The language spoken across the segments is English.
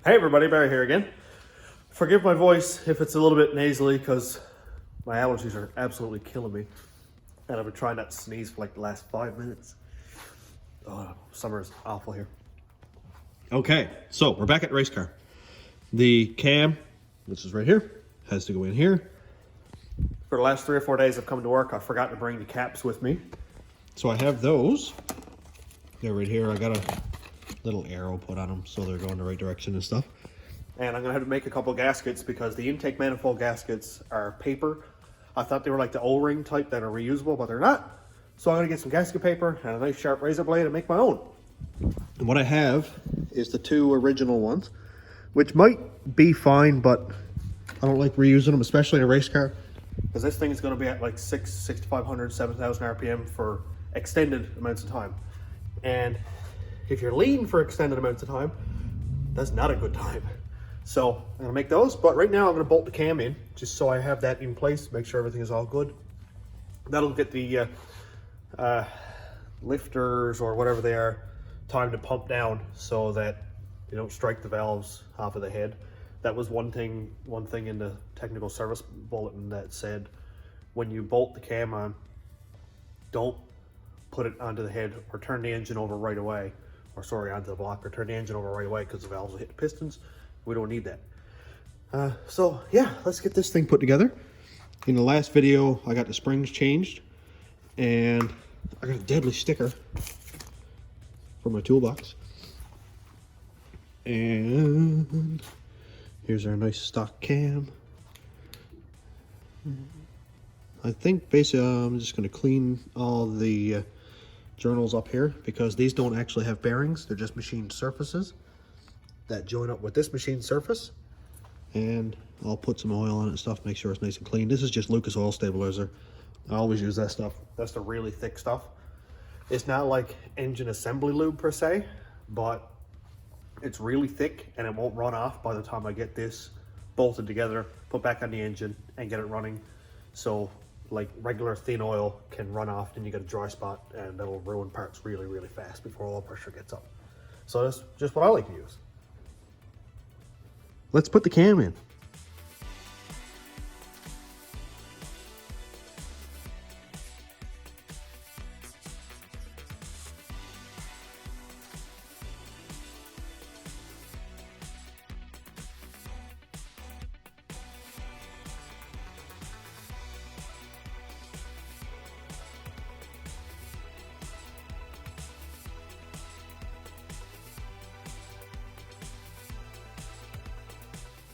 Hey everybody, Barry here again. Forgive my voice if it's a little bit nasally because my allergies are absolutely killing me. And I've been trying not to sneeze for like the last 5 minutes. Oh, summer is awful here. Okay, so we're back at the race car. The cam, which is right here, has to go in here. For the last 3 or 4 days I've come to work, I forgot to bring the caps with me. So I have those. They're right here. I got a little arrow put on them so they're going the right direction and stuff. And I'm going to have to make a couple of gaskets because the intake manifold gaskets are paper. I thought they were like the O-ring type that are reusable, but they're not. So I'm going to get some gasket paper and a nice sharp razor blade and make my own. And what I have is the 2 original ones, which might be fine, but I don't like reusing them, especially in a race car. Because this thing is going to be at like 6,500, 7,000 RPM for extended amounts of time. And if you're lean for extended amounts of time, that's not a good time. So I'm going to make those, but right now I'm going to bolt the cam in just so I have that in place, make sure everything is all good. That'll get the lifters or whatever they are time to pump down so that you don't strike the valves off of the head. That was one thing in the technical service bulletin that said when you bolt the cam on, don't put it onto the head or turn the engine over right away, or sorry, onto the block, or turn the engine over right away because the valves will hit the pistons. We don't need that. So yeah, let's get this thing put together. In the last video, I got the springs changed and I got a deadly sticker for my toolbox. And here's our nice stock cam. I think basically I'm just going to clean all the journals up here because these don't actually have bearings. They're just machined surfaces that join up with this machined surface. And I'll put some oil on it and stuff, make sure it's nice and clean. This is just Lucas oil stabilizer. I always use that stuff. That's the really thick stuff. It's not like engine assembly lube per se, but it's really thick and it won't run off by the time I get this bolted together, put back on the engine and get it running. So like regular thin oil can run off, then you get a dry spot and that'll ruin parts really, really fast before oil pressure gets up. So that's just what I like to use. Let's put the cam in.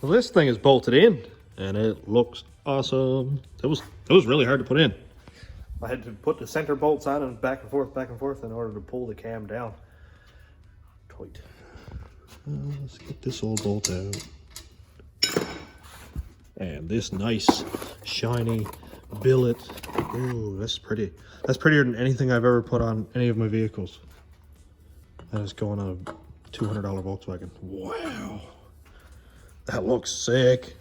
Well, this thing is bolted in and it looks awesome. It was really hard to put in. I had to put the center bolts on and back and forth in order to pull the cam down. Tight. Let's get this old bolt out. And this nice shiny billet. Ooh, that's pretty. That's prettier than anything I've ever put on any of my vehicles. That is going on a $200 Volkswagen. Wow. That looks sick.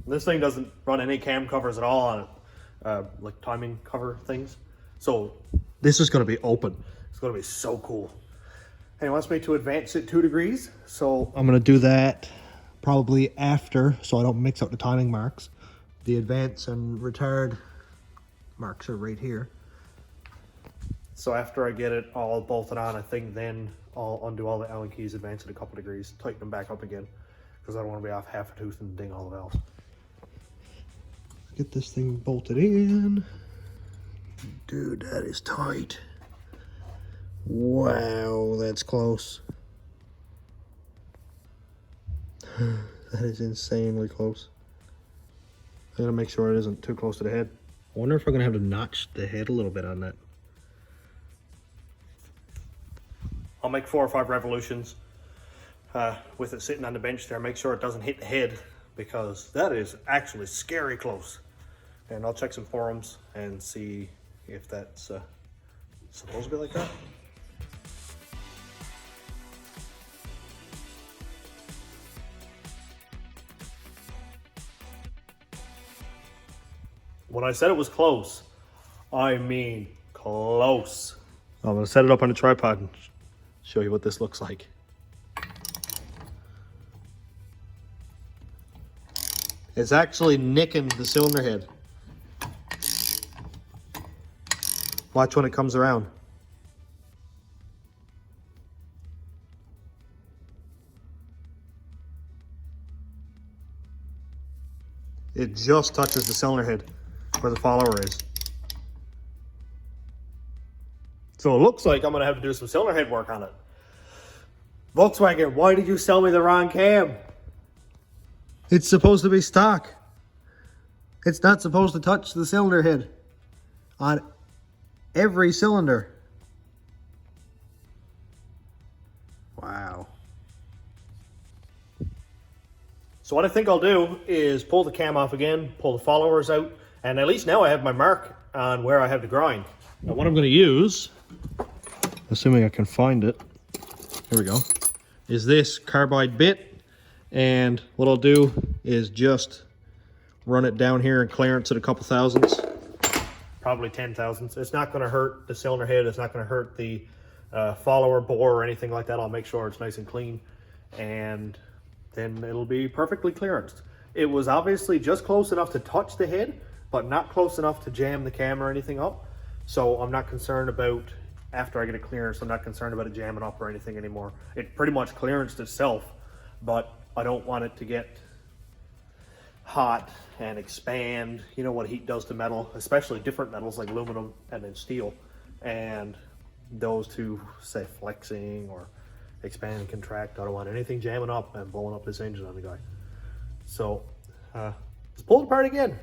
This thing doesn't run any cam covers at all on it, like timing cover things. So this is going to be open. It's going to be so cool. And he wants me to advance it 2 degrees. So I'm going to do that probably after, so I don't mix up the timing marks. The advance and retard marks are right here. So after I get it all bolted on, I think then I'll undo all the Allen keys, advance it a couple degrees, tighten them back up again, because I don't want to be off half a tooth and ding all the valves. Get this thing bolted in. Dude, that is tight. Wow, that's close. That is insanely close. I gotta make sure it isn't too close to the head. I wonder if I'm gonna have to notch the head a little bit on that. I'll make 4 or 5 revolutions with it sitting on the bench there. Make sure it doesn't hit the head because that is actually scary close. And I'll check some forums and see if that's supposed to be like that. When I said it was close, I mean close. I'm gonna set it up on a tripod and show you what this looks like. It's actually nicking the cylinder head. Watch when it comes around. It just touches the cylinder head where the follower is. So it looks like I'm gonna have to do some cylinder head work on it. Volkswagen, why did you sell me the wrong cam? It's supposed to be stock. It's not supposed to touch the cylinder head on every cylinder. Wow. So what I think I'll do is pull the cam off again, pull the followers out, and at least now I have my mark on where I have to grind. Now what I'm going to use, assuming I can find it, here we go, is this carbide bit. And what I'll do is just run it down here and clearance it a couple thousandths. Probably 10 thousandths. It's not going to hurt the cylinder head. It's not going to hurt the follower bore or anything like that. I'll make sure it's nice and clean. And then it'll be perfectly clearanced. It was obviously just close enough to touch the head, but not close enough to jam the cam or anything up. So I'm not concerned about, after I get it clearance, I'm not concerned about it jamming up or anything anymore. It pretty much clearanced itself, but I don't want it to get hot and expand. You know what heat does to metal, especially different metals like aluminum and then steel. And those two, say, flexing or expand and contract. I don't want anything jamming up and blowing up this engine on the guy. So let's pull it apart again.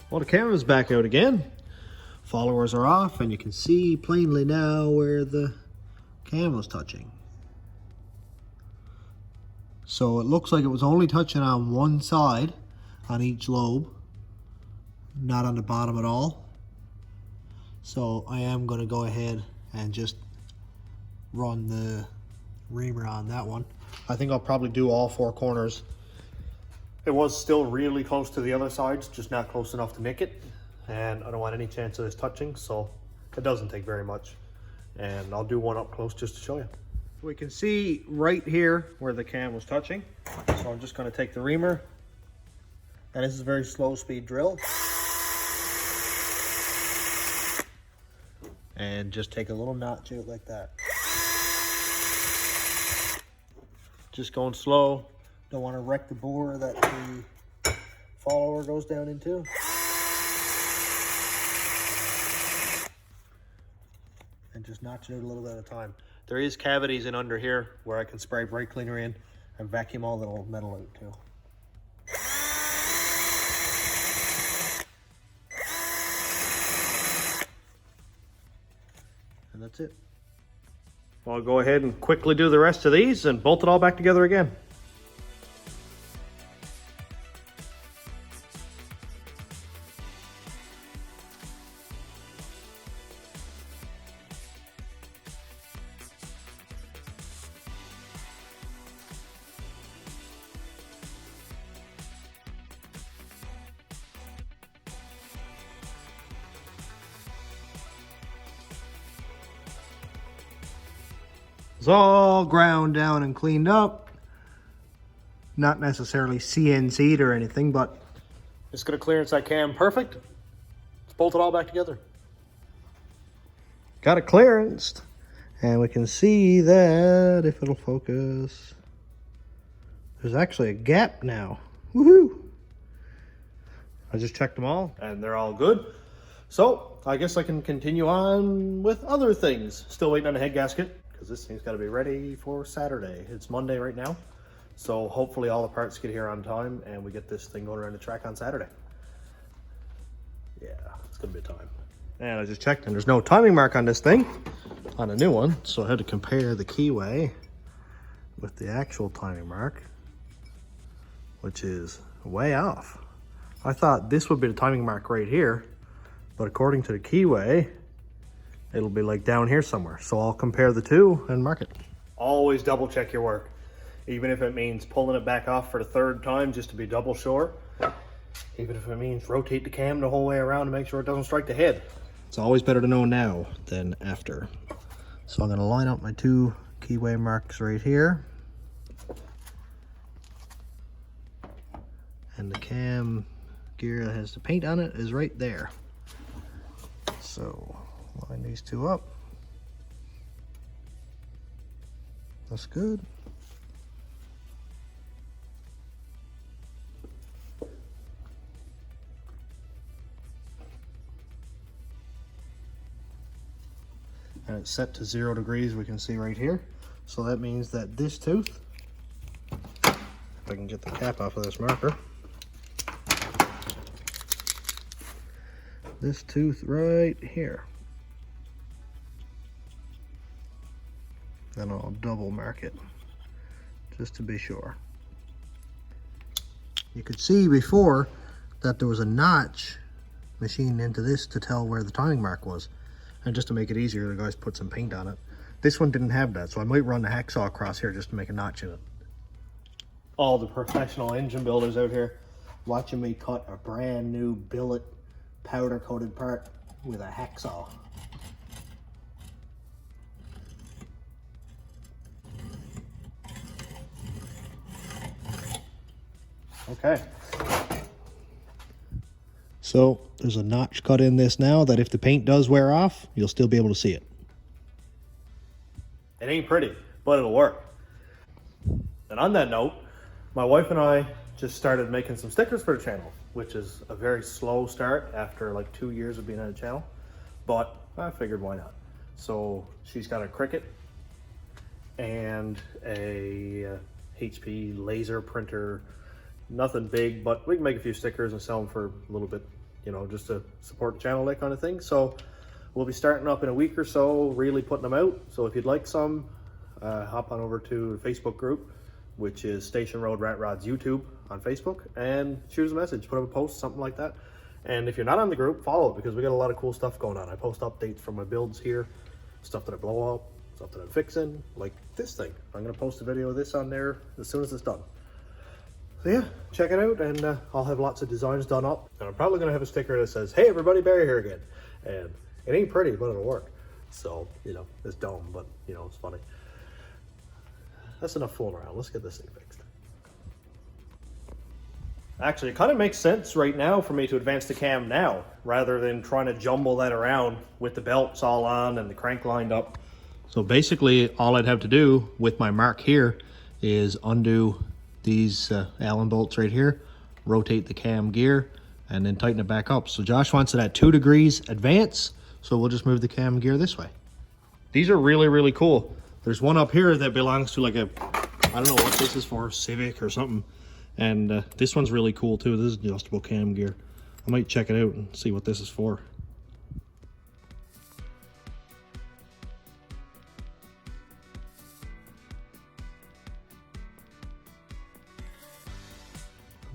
Well, the camera's back out again. Followers are off, and you can see plainly now where the cam was touching. So it looks like it was only touching on one side on each lobe, not on the bottom at all. So I am going to go ahead and just run the reamer on that one. I think I'll probably do all four corners. It was still really close to the other sides, just not close enough to nick it. And I don't want any chance of this touching, so it doesn't take very much. And I'll do one up close just to show you. We can see right here where the cam was touching. So I'm just going to take the reamer, and this is a very slow speed drill. And just take a little notch out like that. Just going slow. Don't want to wreck the bore that the follower goes down into. And just notch it out a little bit at a time. There is cavities in under here where I can spray brake cleaner in and vacuum all the old metal out too. And that's it. Well, I'll go ahead and quickly do the rest of these and bolt it all back together again. It's all ground down and cleaned up. Not necessarily CNC'd or anything, but it's going to clearance that cam perfect. Let's bolt it all back together. Got it clearanced. And we can see that, if it'll focus, there's actually a gap now. Woohoo! I just checked them all and they're all good. So I guess I can continue on with other things. Still waiting on the head gasket, because this thing's got to be ready for Saturday. It's Monday right now, so hopefully all the parts get here on time and we get this thing going around the track on Saturday. Yeah, it's gonna be a time. And I just checked and there's no timing mark on this thing, on a new one, so I had to compare the keyway with the actual timing mark, which is way off. I thought this would be the timing mark right here, but according to the keyway, it'll be like down here somewhere. So I'll compare the two and mark it. Always double check your work. even if it means pulling it back off for the third time just to be double sure. Even if it means rotate the cam the whole way around to make sure it doesn't strike the head. It's always better to know now than after. So I'm gonna line up my 2 keyway marks right here. And the cam gear that has the paint on it is right there. So line these 2 up. That's good. And it's set to 0 degrees, we can see right here. So that means that this tooth, if I can get the cap off of this marker, this tooth right here, then I'll double mark it just to be sure. You could see before that there was a notch machined into this to tell where the timing mark was. And just to make it easier, the guys put some paint on it. This one didn't have that, so I might run the hacksaw across here just to make a notch in it. All the professional engine builders out here watching me cut a brand new billet powder coated part with a hacksaw. Okay. So there's a notch cut in this now that if the paint does wear off, you'll still be able to see it. It ain't pretty, but it'll work. And on that note, my wife and I just started making some stickers for the channel, which is a very slow start after like 2 years of being on the channel, but I figured why not. So she's got a Cricut and a HP laser printer. Nothing big, but we can make a few stickers and sell them for a little bit, you know, just to support the channel, that kind of thing. So we'll be starting up in a week or so, really putting them out. So if you'd like some, hop on over to the Facebook group, which is Station Road Rat Rods YouTube on Facebook, and shoot us a message, put up a post, something like that. And if you're not on the group, follow it, because we got a lot of cool stuff going on. I post updates from my builds here, stuff that I blow up, stuff that I'm fixing, like this thing. I'm gonna post a video of this on there as soon as it's done. So yeah, check it out, and I'll have lots of designs done up. And I'm probably gonna have a sticker that says, "Hey everybody, Barry here again." And it ain't pretty, but it'll work. So, you know, it's dumb, but you know, it's funny. That's enough fooling around. Let's get this thing fixed. Actually, it kind of makes sense right now for me to advance the cam now, rather than trying to jumble that around with the belts all on and the crank lined up. So basically, all I'd have to do with my mark here is undo these Allen bolts right here, rotate the cam gear, and then tighten it back up. So Josh wants it at 2 degrees advance, so we'll just move the cam gear this way. These are really, really cool. There's one up here that belongs to like a, I don't know what this is for, Civic or something. And this one's really cool too. This is adjustable cam gear. I might check it out and see what this is for.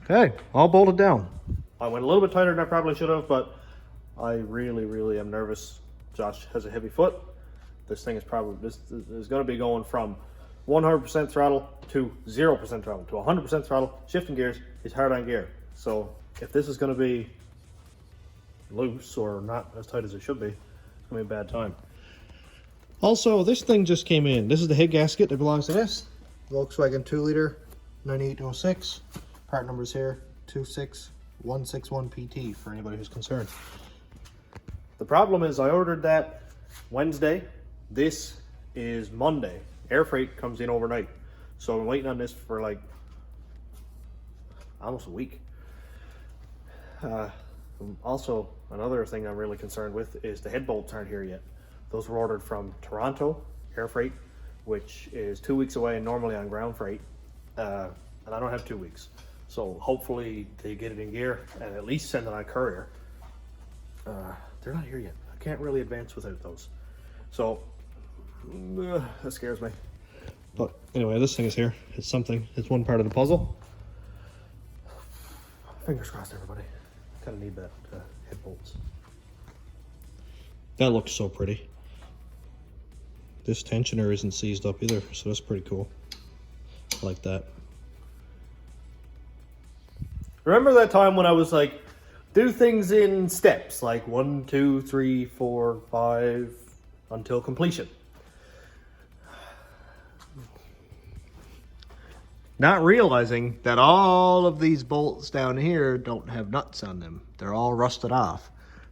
Okay, all bolted down. I went a little bit tighter than I probably should have, but I really, really am nervous. Josh has a heavy foot. This thing is probably, this is going to be going from 100% throttle to 0% throttle to 100% throttle. Shifting gears is hard on gear. So if this is going to be loose or not as tight as it should be, it's going to be a bad time. Also, this thing just came in. This is the head gasket that belongs to this. Volkswagen 2-liter 9806. Part numbers here, 26161PT for anybody who's concerned. The problem is I ordered that Wednesday. This is Monday. Air freight comes in overnight. So I'm waiting on this for like almost a week. Also, another thing I'm really concerned with is the head bolts aren't here yet. Those were ordered from Toronto air freight, which is 2 weeks away and normally on ground freight. And I don't have 2 weeks. So hopefully they get it in gear and at least send it on courier. They're not here yet. I can't really advance without those. So that scares me. But anyway, this thing is here. It's something. It's one part of the puzzle. Fingers crossed, everybody. Kind of need that head bolts. That looks so pretty. This tensioner isn't seized up either, so that's pretty cool. like that. Remember that time when I was like, do things in steps, like 1, 2, 3, 4, 5, until completion. Not realizing that all of these bolts down here don't have nuts on them. They're all rusted off.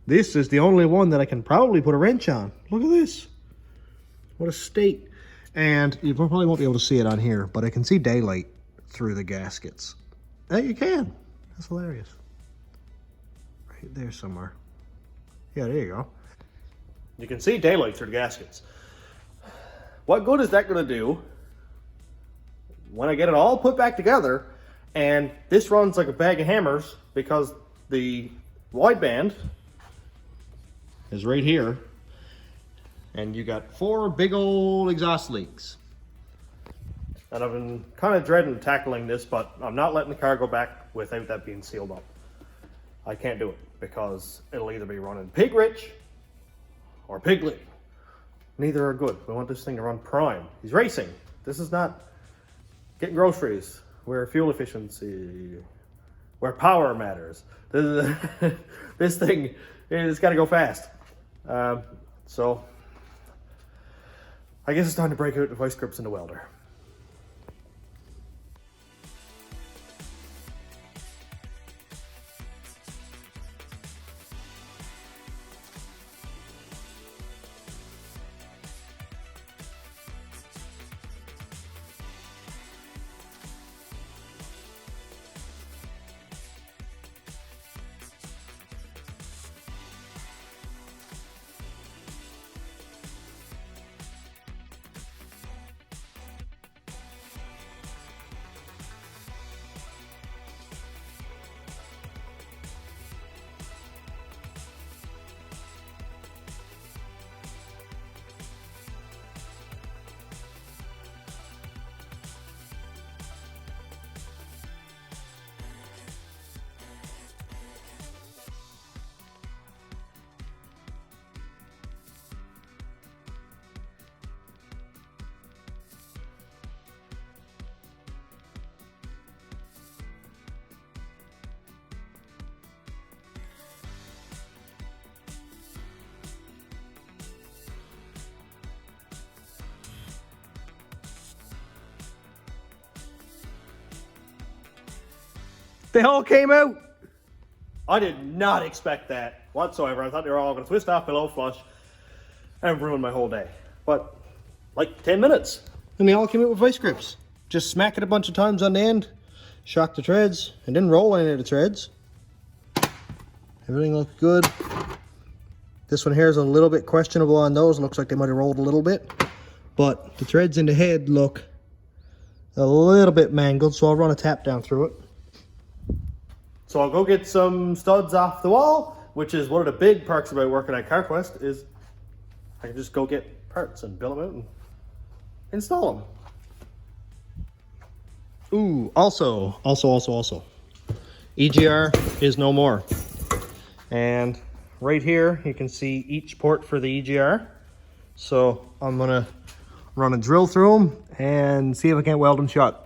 This is the only one that I can probably put a wrench on. Look at this. What a state. And you probably won't be able to see it on here, but I can see daylight through the gaskets. Hey, you can. That's hilarious. Right there somewhere. Yeah, there you go. You can see daylight through the gaskets. What good is that going to do when I get it all put back together and this runs like a bag of hammers because the wideband is right here and you got 4 big old exhaust leaks. And I've been kind of dreading tackling this, but I'm not letting the car go back without that being sealed up. I can't do it because it'll either be running pig rich or piglet. Neither are good. We want this thing to run prime. He's racing. This is not getting groceries where fuel efficiency, where power matters. This thing is got to go fast. So I guess it's time to break out the vice grips in the welder. They all came out. I did not expect that whatsoever. I thought they were all going to twist off below flush and ruin my whole day. But like 10 minutes and they all came out with vice grips. Just smack it a bunch of times on the end, shock the threads, and didn't roll any of the threads. Everything looked good. This one here is a little bit questionable on those. Looks like they might have rolled a little bit. But the threads in the head look a little bit mangled, so I'll run a tap down through it. So I'll go get some studs off the wall, which is one of the big perks about working at CarQuest, is I can just go get parts and build them out and install them. Ooh, also, EGR is no more. And right here, you can see each port for the EGR. So I'm gonna run a drill through them and see if I can't weld them shut.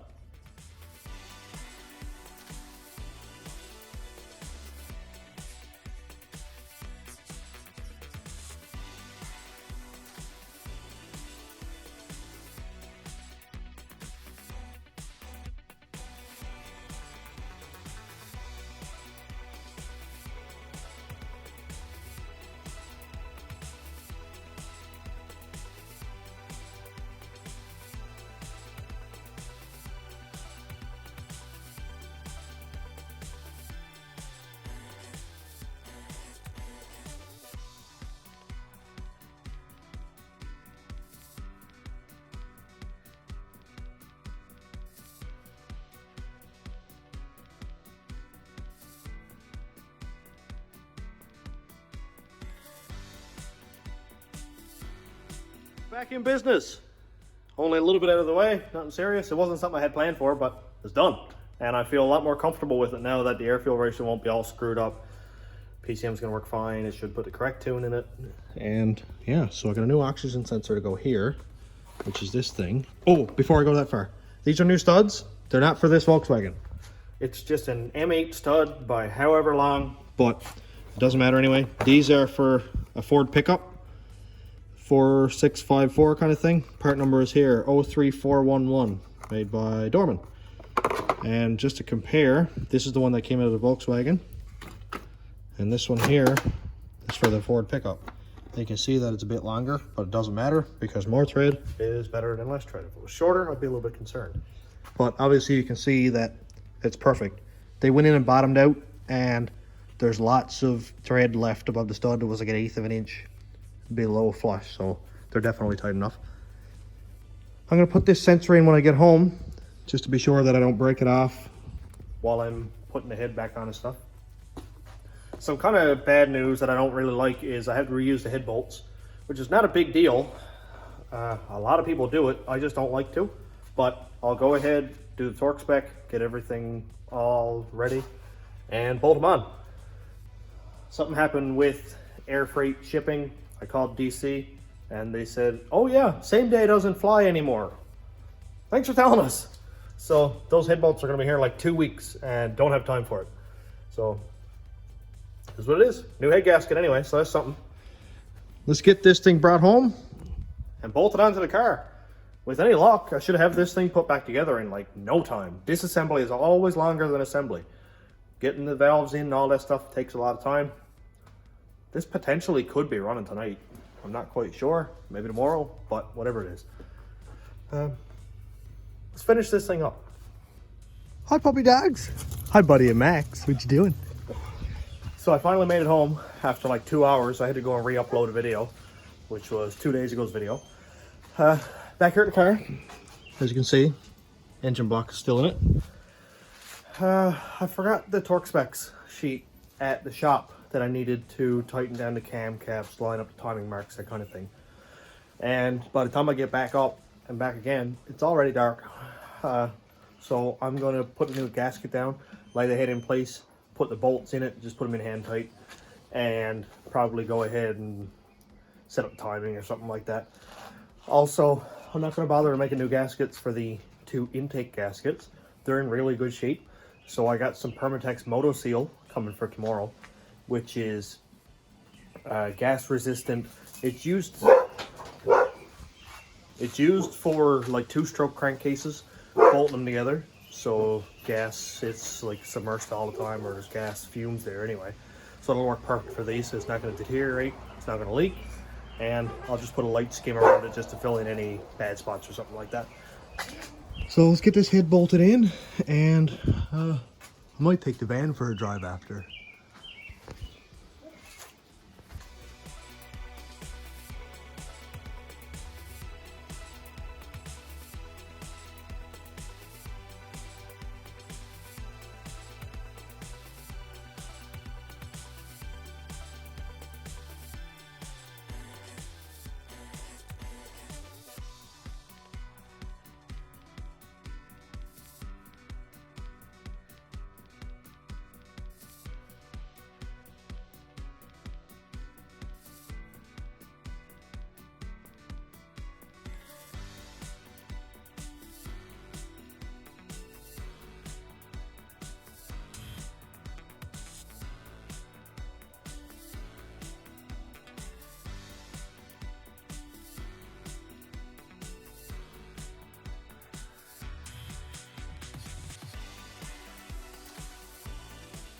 Back in business. Only a little bit out of the way, nothing serious. It wasn't something I had planned for, but it's done. And I feel a lot more comfortable with it now that the air fuel ratio won't be all screwed up. PCM's gonna work fine. It should put the correct tune in it. And yeah, so I got a new oxygen sensor to go here, which is this thing. Oh, before I go that far, These are new studs. They're not for this Volkswagen. It's just an M8 stud by however long. But it doesn't matter anyway. These are for a Ford pickup. 4654 kind of thing. Part number is here, 03411, made by Dorman. And just to compare, this is the one that came out of the Volkswagen. And this one here is for the Ford pickup. You can see that it's a bit longer, but it doesn't matter because more thread is better than less thread. If it was shorter, I'd be a little bit concerned. But obviously you can see that it's perfect. They went in and bottomed out, and there's lots of thread left above the stud. It was like 1/8 of an inch below flush, so they're definitely tight enough. I'm going to put this sensor in when I get home, just to be sure that I don't break it off while I'm putting the head back on and stuff. Some kind of bad news that I don't really like is I have to reuse the head bolts, which is not a big deal. A lot of people do it. I just don't like to. But I'll go ahead, do the torque spec, get everything all ready, and bolt them on. Something happened with air freight shipping. I called DC, and they said, oh yeah, same day doesn't fly anymore. Thanks for telling us. So those head bolts are going to be here in like 2 weeks, and don't have time for it. So this is what it is. New head gasket anyway, so that's something. Let's get this thing brought home and bolt it onto the car. With any luck, I should have this thing put back together in like no time. Disassembly is always longer than assembly. Getting the valves in and all that stuff takes a lot of time. This potentially could be running tonight. I'm not quite sure. Maybe tomorrow, but whatever it is. Let's finish this thing up. Hi, puppy dogs. Hi, Buddy and Max. What you doing? So I finally made it home after like 2 hours. I had to go and re-upload a video, which was 2 days ago's video. Back here at the car, as you can see, engine block is still in it. I forgot the torque specs sheet at the shop that I needed to tighten down the cam caps, line up the timing marks, that kind of thing. And by the time I get back up and back again, it's already dark. So I'm going to put a new gasket down, lay the head in place, put the bolts in it, just put them in hand tight, and probably go ahead and set up timing or something like that. Also, I'm not going to bother making new gaskets for the 2 intake gaskets. They're in really good shape. So I got some Permatex Moto Seal coming for tomorrow, which is gas resistant. It's used for like 2-stroke crankcases, bolting them together. So gas, it's like submerged all the time, or there's gas fumes there anyway. So it'll work perfect for these. So it's not going to deteriorate, it's not going to leak. And I'll just put a light skim around it just to fill in any bad spots or something like that. So let's get this head bolted in, and I might take the van for a drive after.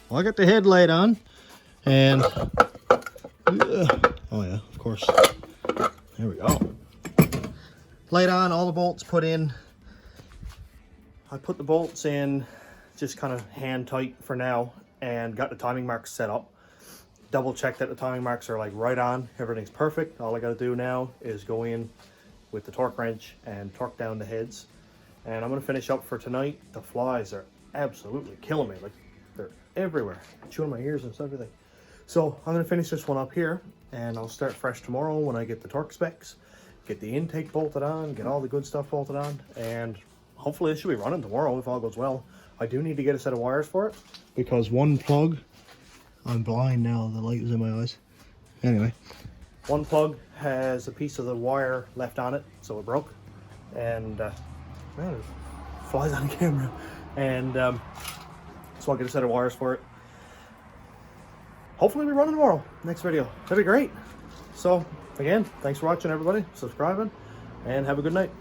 Well, I got the head laid on, and oh yeah, of course. There we go. Laid on, all the bolts put in. I put the bolts in just kind of hand tight for now, and got the timing marks set up. Double check that the timing marks are like right on. Everything's perfect. All I got to do now is go in with the torque wrench and torque down the heads. And I'm going to finish up for tonight. The flies are absolutely killing me. Like, they're everywhere, chewing my ears and everything. So I'm going to finish this one up here, and I'll start fresh tomorrow when I get the torque specs, get the intake bolted on, get all the good stuff bolted on, and hopefully it should be running tomorrow if all goes well. I do need to get a set of wires for it, because one plug, I'm blind now, the light is in my eyes. Anyway, one plug has a piece of the wire left on it, so it broke. And man, flies on camera. And so I'll get a set of wires for it. Hopefully we run tomorrow, next video. That'd be great. So again, thanks for watching everybody, subscribing, and have a good night.